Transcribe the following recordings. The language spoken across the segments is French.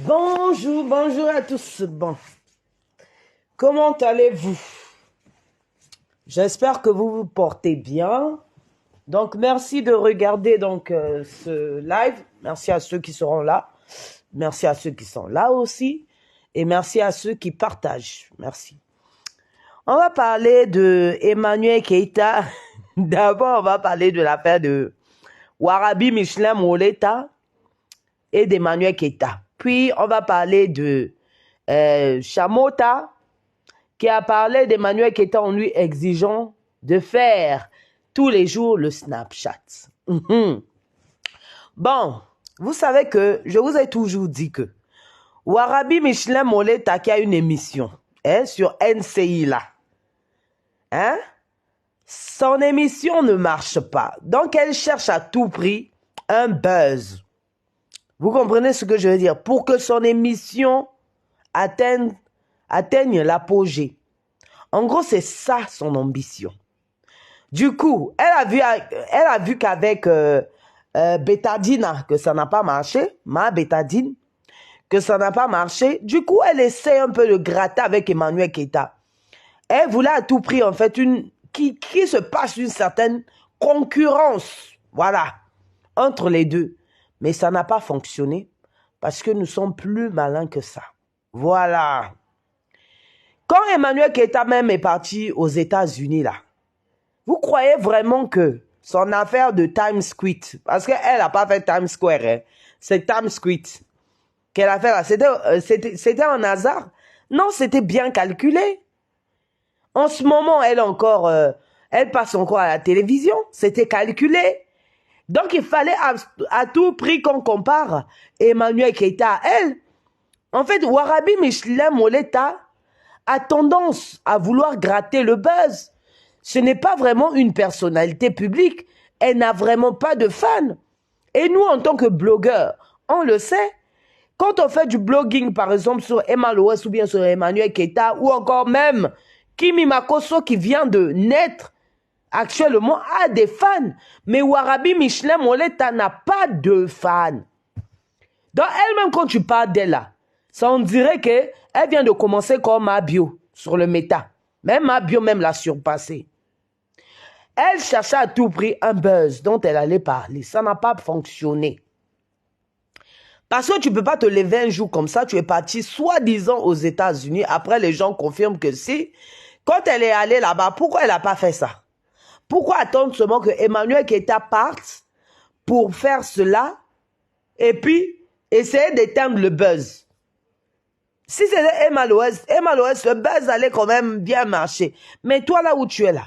Bonjour, bonjour à tous. Bon, comment allez-vous? J'espère que vous vous portez bien. Donc, merci de regarder ce live. Merci à ceux qui seront là. Merci à ceux qui sont là aussi. Et merci à ceux qui partagent. Merci. On va parler de Emmanuel Keïta. D'abord, on va parler de l'affaire de Warabi Michelin Moleta et d'Emmanuel Keïta. Puis, on va parler de Chamota, qui a parlé d'Emmanuel Keïta en lui exigeant de faire tous les jours le Snapchat. Bon, vous savez que je vous ai toujours dit que Warabi Michelin Moleta qui a une émission sur NCI là, son émission ne marche pas. Donc, elle cherche à tout prix un buzz. Vous comprenez ce que je veux dire? Pour que son émission atteigne l'apogée. En gros, c'est ça son ambition. Du coup, elle a vu qu'avec Bétadine, que ça n'a pas marché, ma Bétadine, que ça n'a pas marché. Du coup, elle essaie un peu de gratter avec Emmanuel Keïta. Elle voulait à tout prix, en fait, qui se passe une certaine concurrence, voilà, entre les deux. Mais ça n'a pas fonctionné parce que nous sommes plus malins que ça. Voilà. Quand Emmanuel Keïta même est parti aux États-Unis, là, vous croyez vraiment que son affaire de Times Square, parce qu'elle n'a pas fait Times Square, c'est Times Square qu'elle a fait là, c'était un hasard? Non, c'était bien calculé. En ce moment, elle passe encore à la télévision, c'était calculé. Donc, il fallait à tout prix qu'on compare Emmanuel Keïta à elle. En fait, Warabi Michelin Moleta a tendance à vouloir gratter le buzz. Ce n'est pas vraiment une personnalité publique. Elle n'a vraiment pas de fans. Et nous, en tant que blogueurs, on le sait. Quand on fait du blogging, par exemple, sur Emma Loès ou bien sur Emmanuel Keïta, ou encore même Kimi Makosso qui vient de naître, actuellement a des fans. Mais Warabi Michelin Moleta n'a pas de fans. Donc elle-même, quand tu parles d'elle là, ça on dirait qu'elle vient de commencer comme Mabio sur le méta. Même Mabio même l'a surpassé. Elle cherchait à tout prix un buzz dont elle allait parler. Ça n'a pas fonctionné. Parce que tu ne peux pas te lever un jour comme ça, tu es parti soi-disant aux États-Unis. Après, les gens confirment que si. Quand elle est allée là-bas, pourquoi elle n'a pas fait ça? Pourquoi attendre seulement que Emmanuel Keïta parte pour faire cela et puis essayer d'éteindre le buzz? Si c'était Emma Loès, le buzz allait quand même bien marcher. Mais toi, là où tu es là,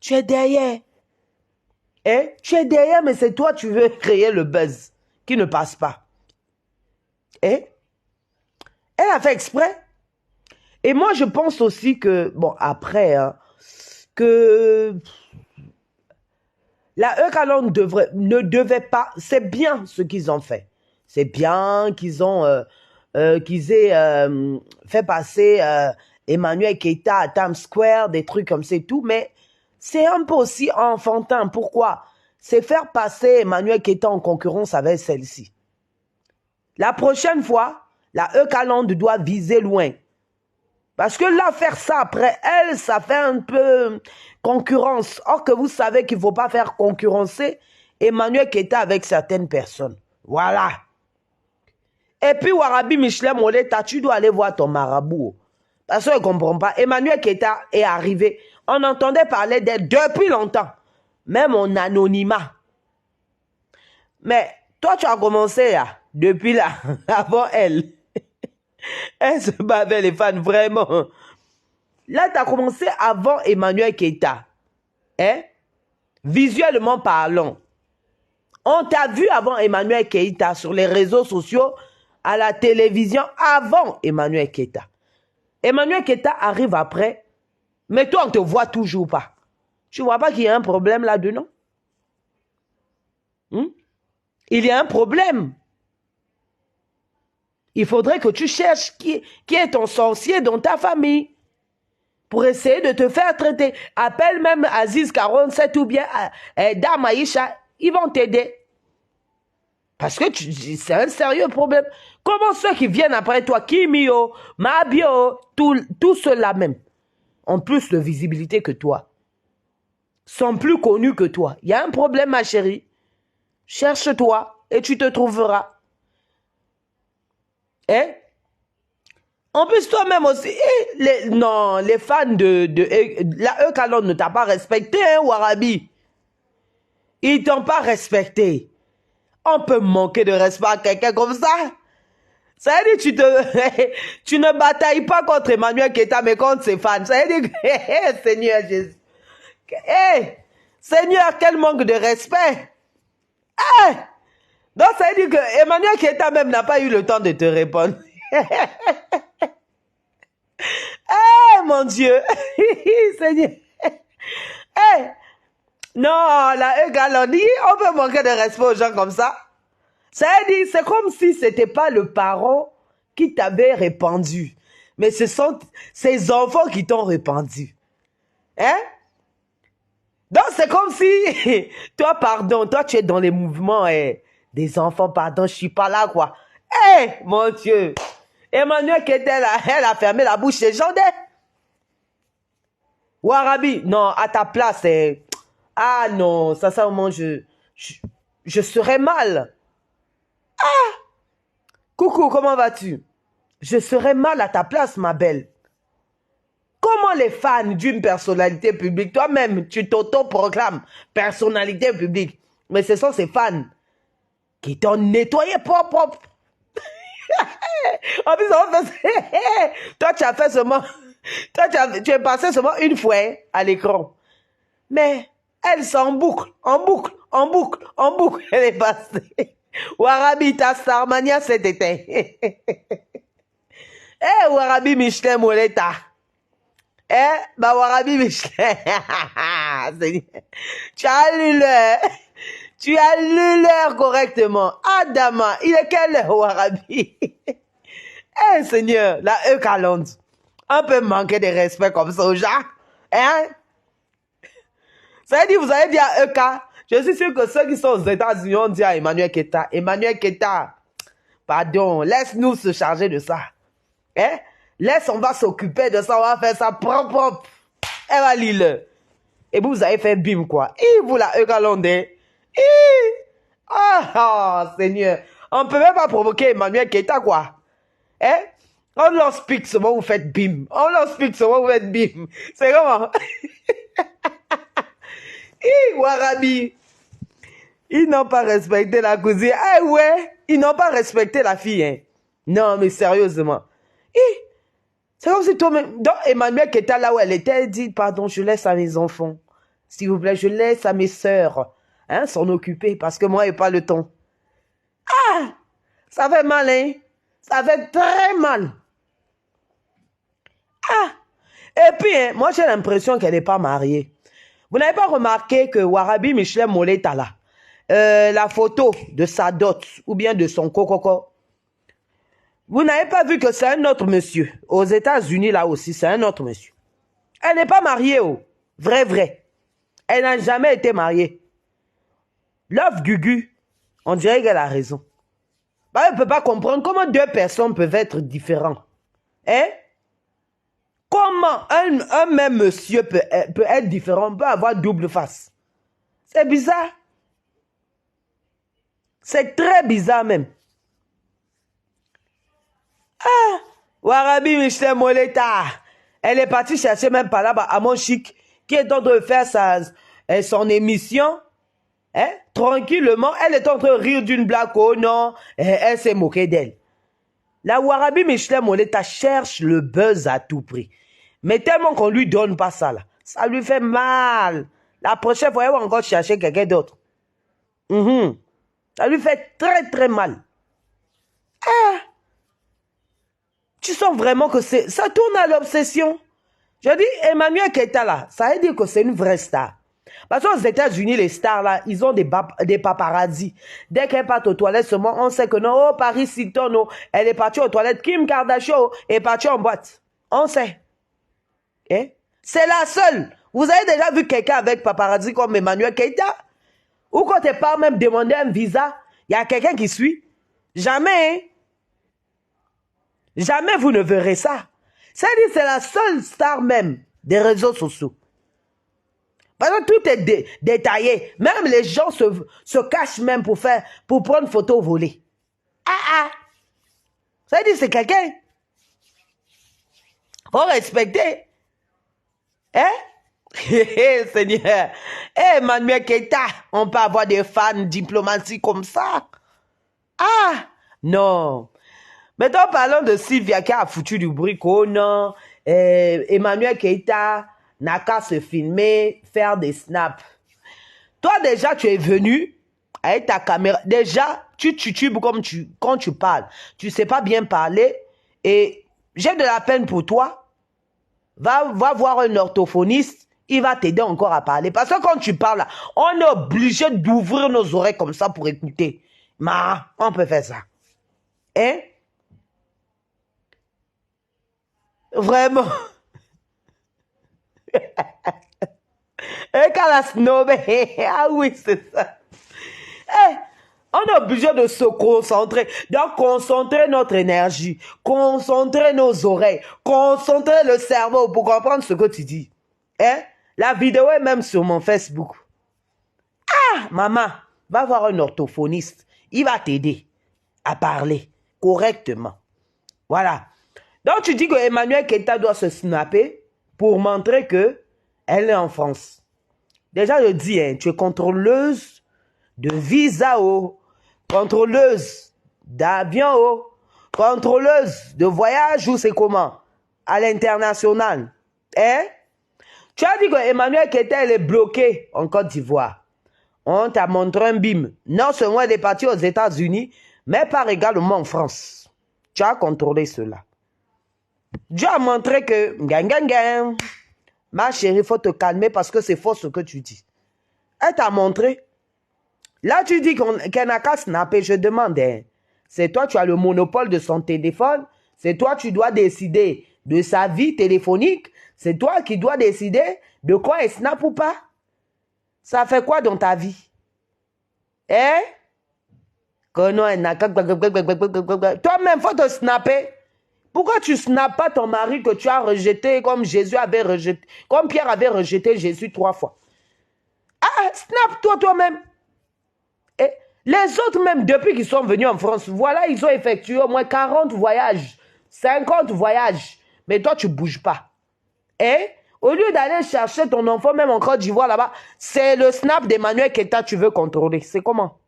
tu es derrière. Tu es derrière, mais c'est toi, tu veux créer le buzz qui ne passe pas. Elle a fait exprès. Et moi, je pense aussi que, bon, après, que la Eukalon ne devait pas, c'est bien ce qu'ils ont fait. C'est bien qu'ils aient fait passer Emmanuel Keïta à Times Square, des trucs comme ça et tout, mais c'est un peu aussi enfantin. Pourquoi? C'est faire passer Emmanuel Keïta en concurrence avec celle-ci. La prochaine fois, la Eukalon doit viser loin. Parce que là, faire ça après elle, ça fait un peu concurrence. Or que vous savez qu'il ne faut pas faire concurrencer Emmanuel Keïta avec certaines personnes. Voilà. Et puis, Warabi Michelin Moleta, tu dois aller voir ton marabout. Parce qu'on ne comprend pas. Emmanuel Keïta est arrivé. On entendait parler d'elle depuis longtemps. Même en anonymat. Mais toi, tu as commencé là, depuis là, avant elle. Elle se bat avec les fans, vraiment. Là, tu as commencé avant Emmanuel Keïta. Visuellement parlant. On t'a vu avant Emmanuel Keïta sur les réseaux sociaux, à la télévision, avant Emmanuel Keïta. Emmanuel Keïta arrive après, mais toi, on ne te voit toujours pas. Tu ne vois pas qu'il y a un problème là-dedans? Il y a un problème. Il faudrait que tu cherches qui est ton sorcier dans ta famille pour essayer de te faire traiter. Appelle même Aziz 47 ou bien Dame Aïcha, ils vont t'aider. Parce que c'est un sérieux problème. Comment ceux qui viennent après toi, Kimio, Mabio, tous ceux-là même, ont plus de visibilité que toi, sont plus connus que toi. Il y a un problème, ma chérie. Cherche-toi et tu te trouveras. Hein? En plus, toi-même aussi, non, les fans la Eukalon ne t'a pas respecté, hein, Warabi. Ils t'ont pas respecté. On peut manquer de respect à quelqu'un comme ça. Ça veut dire que tu ne batailles pas contre Emmanuel Keita, mais contre ses fans. Ça veut dire que, Seigneur Jésus. Seigneur, quel manque de respect. Donc, ça veut dire que Emmanuel Keita même n'a pas eu le temps de te répondre. Mon Dieu. Seigneur. Non, la Eugalondie, on peut manquer de respect aux gens comme ça. Ça veut dire, c'est comme si c'était pas le parent qui t'avait répandu. Mais ce sont ces enfants qui t'ont répandu. Hein? Donc, c'est comme si, toi, pardon, toi, tu es dans les mouvements des enfants, pardon, je suis pas là, quoi. Mon Dieu. Emmanuel qui était là, elle a fermé la bouche des gens. Warabi, non, à ta place, ah non, sincèrement, je serais mal. Coucou, comment vas-tu? Je serais mal à ta place, ma belle. Comment les fans d'une personnalité publique, toi-même, tu t'auto-proclames personnalité publique, mais ce sont ces fans qui t'ont nettoyé propre. En plus, toi, tu as fait seulement, toi, tu es passé seulement une fois à l'écran. Mais elle s'en boucle, en boucle, en boucle, en boucle, elle est passée. Warabi, ta Starmania cet été. Warabi Michelin Moleta. Warabi Michelin. Tu as lu l'heure. Tu as lu l'heure correctement. Adama, il est quelle heure, Warabi? Seigneur, la Eukalonde. On peut manquer de respect comme ça aux gens. Hein? Ça veut dire, vous avez dit à Euka, je suis sûr que ceux qui sont aux États-Unis ont dit à Emmanuel Keita, Emmanuel Keita, pardon, laisse-nous se charger de ça. Hein? Laisse, on va s'occuper de ça, on va faire ça propre. Elle va lire. Et vous avez fait bim, quoi. Vous la Eukalonde. Seigneur. On ne peut même pas provoquer Emmanuel Keita, quoi. Hein? On leur explique seulement vous faites bim. On leur explique seulement vous faites bim. C'est comment? Warabi. Ils n'ont pas respecté la cousine. Ouais, ils n'ont pas respecté la fille. Hein. Non, mais sérieusement. C'est comme si toi-même... Donc, Emmanuel qui était là où elle était, elle dit, pardon, je laisse à mes enfants. S'il vous plaît, je laisse à mes sœurs s'en occuper parce que moi, je n'ai pas le temps. Ça fait mal, hein? Ça fait très mal. Et puis, moi, j'ai l'impression qu'elle n'est pas mariée. Vous n'avez pas remarqué que Warabi Michelin Moleta, là, la photo de sa dot ou bien de son coco, vous n'avez pas vu que c'est un autre monsieur. Aux États-Unis, là aussi, c'est un autre monsieur. Elle n'est pas mariée, oh. Vrai. Elle n'a jamais été mariée. Love Gugu, on dirait qu'elle a raison. Elle ne peut pas comprendre comment deux personnes peuvent être différentes. Hein? Comment un même monsieur peut être différent, peut avoir double face? C'est bizarre. C'est très bizarre même. Warabi Michel Moleta. Elle est partie chercher même par là-bas à mon chic, qui est en train de faire son émission. Hein? Tranquillement, elle est en train de rire d'une blague. Oh non, elle s'est moquée d'elle. La Warabi Michel Moleta cherche le buzz à tout prix. Mais tellement qu'on lui donne pas ça, là, ça lui fait mal. La prochaine fois, elle va encore chercher quelqu'un d'autre. Ça lui fait très, très mal. Tu sens vraiment que ça tourne à l'obsession. Je dis, Emmanuel Keita, là, ça veut dire que c'est une vraie star. Parce qu'aux États-Unis, les stars, là, ils ont des paparazzis. Dès qu'elle part aux toilettes, seulement, on sait que non, oh, Paris Hilton, oh, elle est partie aux toilettes. Kim Kardashian est partie en boîte. On sait. C'est la seule. Vous avez déjà vu quelqu'un avec paparazzi comme Emmanuel Keita? Ou quand tu pas même demandé un visa, Il y a quelqu'un qui suit? Jamais. Hein? Jamais vous ne verrez ça. C'est-à-dire c'est la seule star même des réseaux sociaux. Parce que tout est détaillé. Même les gens se cachent même pour prendre photo volée. C'est-à-dire c'est quelqu'un. Faut respecter. Hein? Seigneur. Emmanuel Keita, on peut avoir des fans diplomatiques comme ça. Non. Maintenant, parlons de Sylvia qui a foutu du bruit. Oh non. Emmanuel Keita n'a qu'à se filmer, faire des snaps. Toi, déjà, tu es venu avec ta caméra. Déjà, tu titubes quand tu parles. Tu ne sais pas bien parler. Et j'ai de la peine pour toi. Va voir un orthophoniste. Il va t'aider encore à parler. Parce que quand tu parles, là, on est obligé d'ouvrir nos oreilles comme ça pour écouter. On peut faire ça. Hein? Vraiment. Et quand la snob, ah oui, c'est ça. On est obligé de se concentrer. Donc, concentrer notre énergie, concentrer nos oreilles, concentrer le cerveau pour comprendre ce que tu dis. Hein? La vidéo est même sur mon Facebook. Maman, va voir un orthophoniste. Il va t'aider à parler correctement. Voilà. Donc, tu dis que Emmanuel Keita doit se snapper pour montrer que elle est en France. Déjà, je dis, hein, tu es contrôleuse de visa, contrôleuse d'avion, contrôleuse de voyage, ou c'est comment? À l'international. Hein? Tu as dit que Emmanuel Keita, elle est bloquée en Côte d'Ivoire. On t'a montré un bim. Non seulement elle est partie aux États-Unis, mais par également en France. Tu as contrôlé cela. Dieu a montré que, ma chérie, il faut te calmer parce que c'est faux ce que tu dis. Elle t'a montré. Là, tu dis qu'elle n'a qu'à snapper. Je demande, hein, c'est toi, tu as le monopole de son téléphone. C'est toi, tu dois décider de sa vie téléphonique. C'est toi qui dois décider de quoi elle snap ou pas. Ça fait quoi dans ta vie? Hein? Que non, elle n'a qu'à... Toi-même, il faut te snapper. Pourquoi tu snappes pas ton mari que tu as rejeté comme Jésus avait rejeté, comme Pierre avait rejeté Jésus 3 fois? Snap-toi toi-même. Et les autres même, depuis qu'ils sont venus en France, voilà, ils ont effectué au moins 40 voyages, 50 voyages. Mais toi, tu ne bouges pas. Et au lieu d'aller chercher ton enfant, même en Côte d'Ivoire là-bas, c'est le snap d'Emmanuel Keita que tu veux contrôler. C'est comment?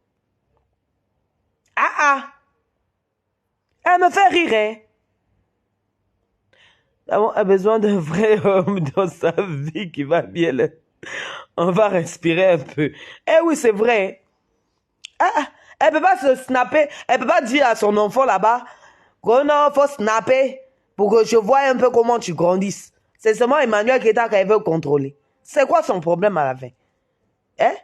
Elle me fait rire, hein? On a besoin d'un vrai homme dans sa vie qui va bien. On va respirer un peu. Eh oui, c'est vrai. Elle ne peut pas se snapper. Elle ne peut pas dire à son enfant là-bas que non, il faut snapper pour que je voie un peu comment tu grandisses. C'est seulement Emmanuel Keita qu'elle veut contrôler. C'est quoi son problème à la fin? Hein?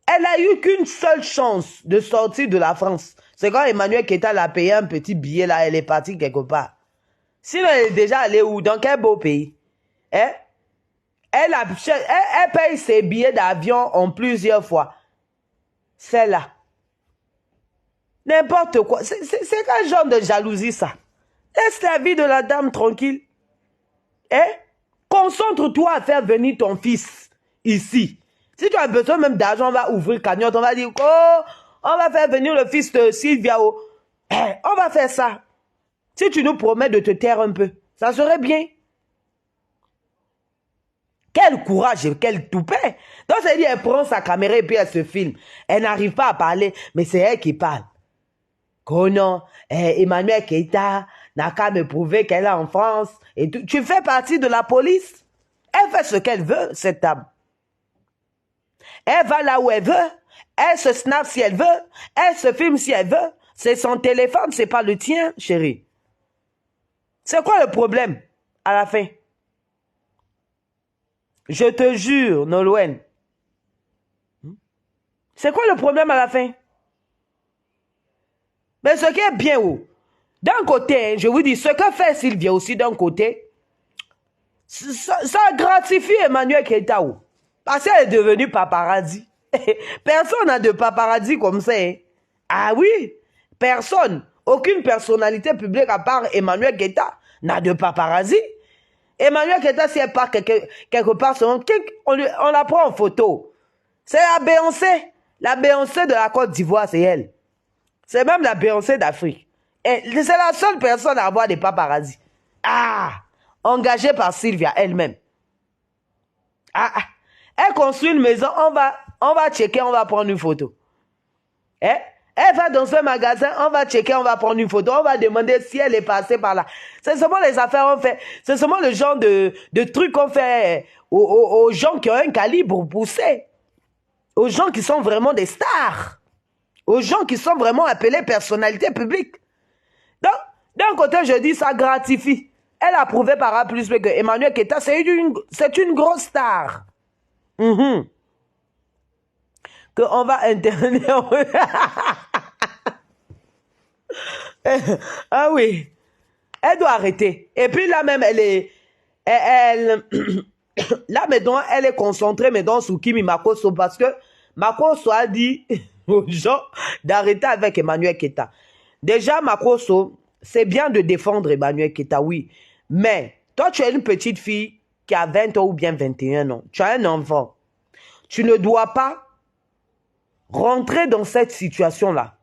Elle n'a eu qu'une seule chance de sortir de la France. C'est quand Emmanuel Keita l'a payé un petit billet là, elle est partie quelque part. Sinon, elle est déjà allée où? Dans quel beau pays? Hein? Elle paye ses billets d'avion en plusieurs fois. C'est là. N'importe quoi. C'est quel genre de jalousie ça? Laisse la vie de la dame tranquille. Hein? Concentre-toi à faire venir ton fils ici. Si tu as besoin même d'argent, on va ouvrir cagnotte. On va dire, oh, on va faire venir le fils de Sylvia. On va faire ça. Si tu nous promets de te taire un peu, ça serait bien. Quel courage et quel toupet. Donc, ça dit, elle prend sa caméra et puis elle se filme. Elle n'arrive pas à parler, mais c'est elle qui parle. Oh non, Emmanuel Keita n'a qu'à me prouver qu'elle est en France. Et tu fais partie de la police. Elle fait ce qu'elle veut, cette dame. Elle va là où elle veut. Elle se snap si elle veut. Elle se filme si elle veut. C'est son téléphone, c'est pas le tien, chérie. C'est quoi le problème à la fin? Je te jure, Nolwenn. C'est quoi le problème à la fin? Mais ce qui est bien, d'un côté, je vous dis, ce que fait Sylvia aussi d'un côté, ça gratifie Emmanuel Keita. Parce qu'elle est devenue paparazzi. Personne n'a de paparazzi comme ça. Hein. Ah oui, personne, aucune personnalité publique à part Emmanuel Guetta n'a de paparazzi. Emmanuel Guetta, si elle part quelque part, on la prend en photo. C'est la Beyoncé de la Côte d'Ivoire, c'est elle. C'est même la Beyoncé d'Afrique. C'est la seule personne à avoir des paparazzi. Ah, engagée par Sylvia elle-même. Elle construit une maison, on va checker, on va prendre une photo. Elle va dans un magasin, on va checker, on va prendre une photo, on va demander si elle est passée par là. C'est seulement les affaires qu'on fait, c'est seulement le genre de trucs qu'on fait aux gens qui ont un calibre poussé, aux gens qui sont vraiment des stars, aux gens qui sont vraiment appelés personnalités publiques. Donc, d'un côté, je dis ça gratifie. Elle a prouvé par A plus B que Emmanuel Guetta, c'est une grosse star. Qu'on va intervenir. Ah oui. Elle doit arrêter. Et puis là même, là maintenant, elle est concentrée maintenant sur Kimi Makosso parce que Makosso a dit aux gens d'arrêter avec Emmanuel Guetta. Déjà, Makosso, c'est bien de défendre Emmanuel Guetta, oui. Mais toi, tu es une petite fille qui a 20 ans ou bien 21 ans. Tu as un enfant. Tu ne dois pas rentrer dans cette situation-là.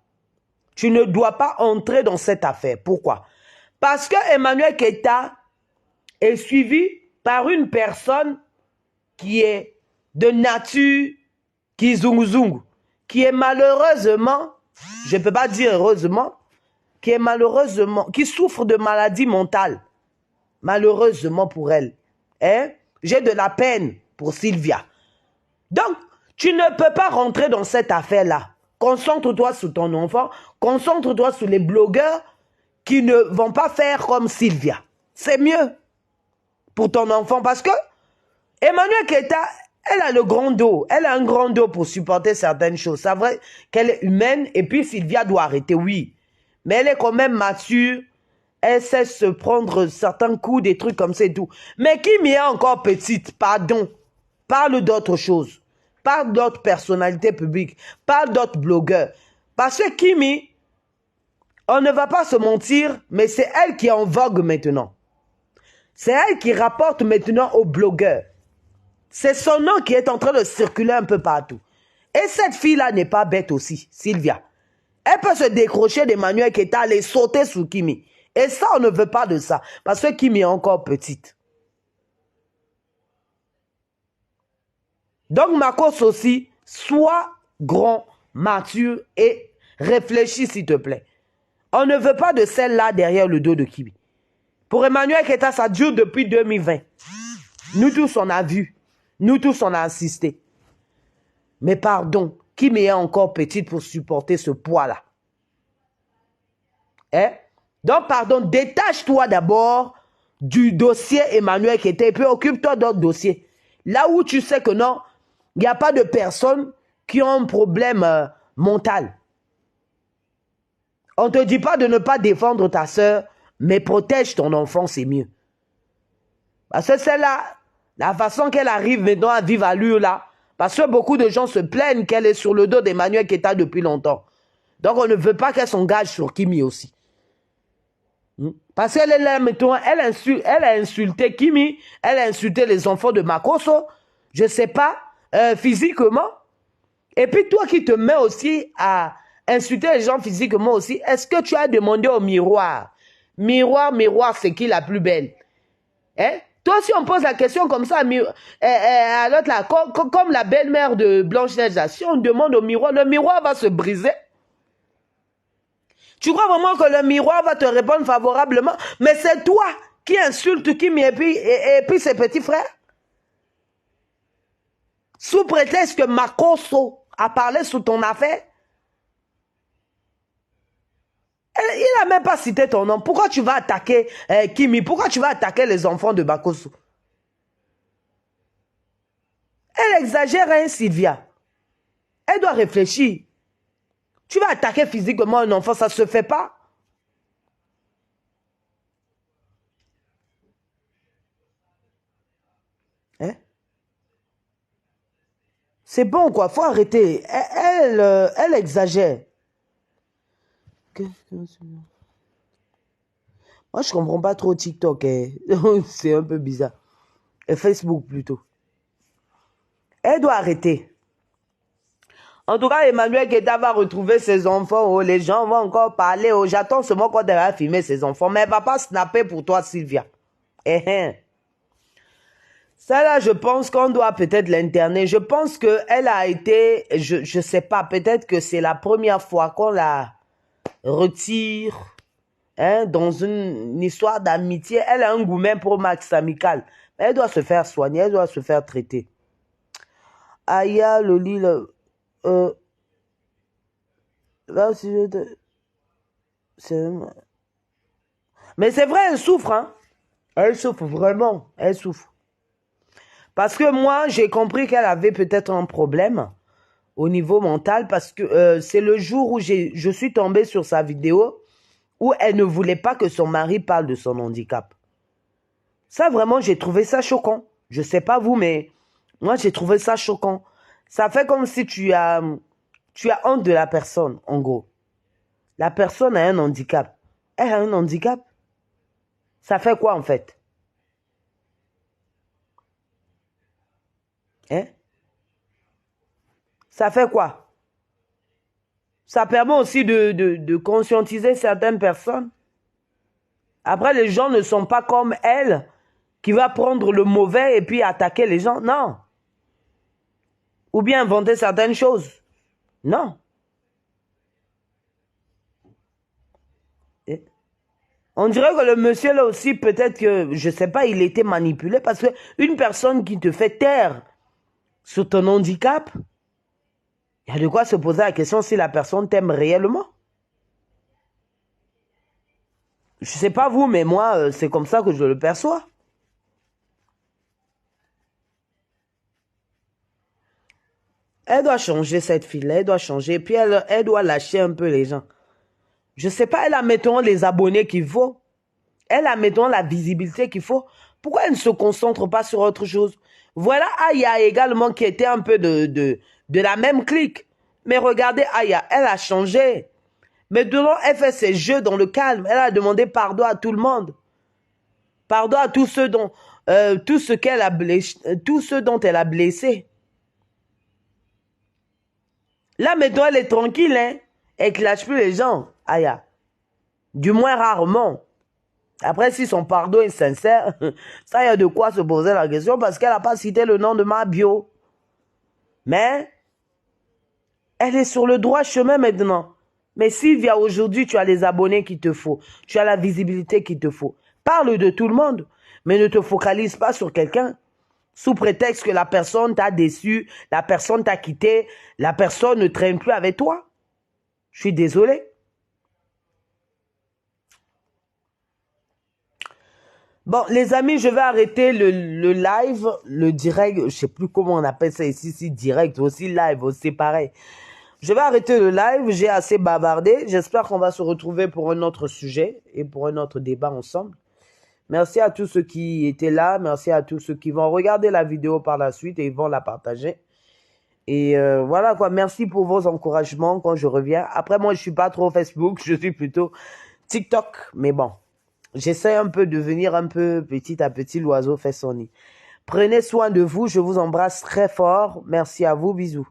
Tu ne dois pas entrer dans cette affaire. Pourquoi? Parce que Emmanuel Guetta est suivi par une personne qui est de nature kizunguzungu, qui est malheureusement, je ne peux pas dire heureusement, qui est malheureusement, qui souffre de maladie mentale. Malheureusement pour elle. J'ai de la peine pour Sylvia. Donc, tu ne peux pas rentrer dans cette affaire-là. Concentre-toi sur ton enfant, concentre-toi sur les blogueurs qui ne vont pas faire comme Sylvia. C'est mieux pour ton enfant parce que Emmanuel Guetta, elle a le grand dos. Elle a un grand dos pour supporter certaines choses. C'est vrai qu'elle est humaine et puis Sylvia doit arrêter, oui. Mais elle est quand même mature. Elle sait se prendre certains coups, des trucs comme ça et tout. Mais Kimi est encore petite, pardon. Parle d'autre chose. Parle d'autres personnalités publiques. Parle d'autres blogueurs. Parce que Kimi, on ne va pas se mentir, mais c'est elle qui est en vogue maintenant. C'est elle qui rapporte maintenant aux blogueurs. C'est son nom qui est en train de circuler un peu partout. Et cette fille-là n'est pas bête aussi, Sylvia. Elle peut se décrocher d'Emmanuel Guetta, aller sauter sur Kimi. Et ça, on ne veut pas de ça. Parce que Kimi est encore petite. Donc, Marcos aussi, sois grand, mature et réfléchis, s'il te plaît. On ne veut pas de celle-là derrière le dos de Kimi. Pour Emmanuel Guetta, ça dure depuis 2020. Nous tous, on a vu. Nous tous, on a assisté. Mais pardon, Kimi est encore petite pour supporter ce poids-là. Donc, pardon, détache-toi d'abord du dossier Emmanuel Guetta et puis occupe-toi d'autres dossiers. Là où tu sais que non, il n'y a pas de personnes qui ont un problème mental. On ne te dit pas de ne pas défendre ta soeur, mais protège ton enfant, c'est mieux. Parce que celle-là, la façon qu'elle arrive maintenant à vivre à lui là, parce que beaucoup de gens se plaignent qu'elle est sur le dos d'Emmanuel Guetta depuis longtemps. Donc on ne veut pas qu'elle s'engage sur Kimi aussi. Parce qu'elle est là maintenant, elle a insulté Kimi, elle a insulté les enfants de Makosso, je ne sais pas, physiquement. Et puis toi qui te mets aussi à insulter les gens physiquement aussi, est-ce que tu as demandé au miroir? Miroir, miroir, c'est qui la plus belle? Toi, si on pose la question comme ça à l'autre là, comme la belle-mère de Blanche-Neige, si on demande au miroir, le miroir va se briser. Tu crois vraiment que le miroir va te répondre favorablement? Mais c'est toi qui insultes Kimi et puis ses petits frères. Sous prétexte que Makosso a parlé sur ton affaire. Il n'a même pas cité ton nom. Pourquoi tu vas attaquer Kimi? Pourquoi tu vas attaquer les enfants de Makosso? Elle exagère, hein, Sylvia. Elle doit réfléchir. Tu vas attaquer physiquement un enfant, ça ne se fait pas. C'est bon, quoi. Il faut arrêter. Elle exagère. Moi, je comprends pas trop TikTok. Hein. C'est un peu bizarre. Et Facebook, plutôt. Elle doit arrêter. En tout cas, Emmanuel Guetta va retrouver ses enfants. Oh, les gens vont encore parler. Oh, j'attends seulement quand elle va filmer ses enfants. Mais elle va pas snapper pour toi, Sylvia. Ça, là, je pense qu'on doit peut-être l'interner. Je pense qu'elle a été... Je sais pas. Peut-être que c'est la première fois qu'on la retire dans une histoire d'amitié. Elle a un goût même pour Max amical. Mais elle doit se faire soigner. Elle doit se faire traiter. Aya, le lit... Là, si je te... Mais c'est vrai, elle souffre, hein. Elle souffre, vraiment. Elle souffre. Parce que moi, j'ai compris qu'elle avait peut-être un problème au niveau mental parce que c'est le jour où je suis tombée sur sa vidéo où elle ne voulait pas que son mari parle de son handicap. Ça, vraiment, j'ai trouvé ça choquant. Je ne sais pas vous, mais moi, j'ai trouvé ça choquant. Ça fait comme si tu as honte de la personne, en gros. La personne a un handicap. Elle a un handicap. Ça fait quoi, en fait? Hein? Ça fait quoi? Ça permet aussi de conscientiser certaines personnes. Après, les gens ne sont pas comme elle, qui va prendre le mauvais et puis attaquer les gens. Non. Ou bien inventer certaines choses. Non. On dirait que le monsieur là aussi, peut-être que, je ne sais pas, il était manipulé parce que une personne qui te fait taire sur ton handicap, il y a de quoi se poser la question si la personne t'aime réellement. Je ne sais pas vous, mais moi, c'est comme ça que je le perçois. Elle doit changer, cette fille-là. Elle doit changer. Puis elle doit lâcher un peu les gens. Je ne sais pas, elle a, mettons, les abonnés qu'il faut. Elle a, mettons, la visibilité qu'il faut. Pourquoi elle ne se concentre pas sur autre chose? Voilà Aya également qui était un peu de la même clique. Mais regardez Aya, elle a changé. Maintenant, elle fait ses jeux dans le calme. Elle a demandé pardon à tout le monde. Pardon à tous ceux dont, tout ce qu'elle a blessé, tous ceux dont elle a blessé. Là, maintenant, elle est tranquille, hein. Elle ne clash plus les gens, Aya. Du moins rarement. Après, si son pardon est sincère, ça, il y a de quoi se poser la question parce qu'elle n'a pas cité le nom de ma bio. Mais, elle est sur le droit chemin maintenant. Mais Sylvia, aujourd'hui, tu as les abonnés qu'il te faut. Tu as la visibilité qu'il te faut. Parle de tout le monde, mais ne te focalise pas sur quelqu'un. Sous prétexte que la personne t'a déçu, la personne t'a quitté, la personne ne traîne plus avec toi. Je suis désolé. Bon, les amis, je vais arrêter le live, le direct. Je ne sais plus comment on appelle ça ici, si direct, aussi live, aussi pareil. Je vais arrêter le live, j'ai assez bavardé. J'espère qu'on va se retrouver pour un autre sujet et pour un autre débat ensemble. Merci à tous ceux qui étaient là. Merci à tous ceux qui vont regarder la vidéo par la suite et ils vont la partager. Et voilà quoi, merci pour vos encouragements quand je reviens. Après, moi, je suis pas trop Facebook, je suis plutôt TikTok. Mais bon, j'essaie un peu de venir un peu petit à petit, l'oiseau fait son nid. Prenez soin de vous, je vous embrasse très fort. Merci à vous, bisous.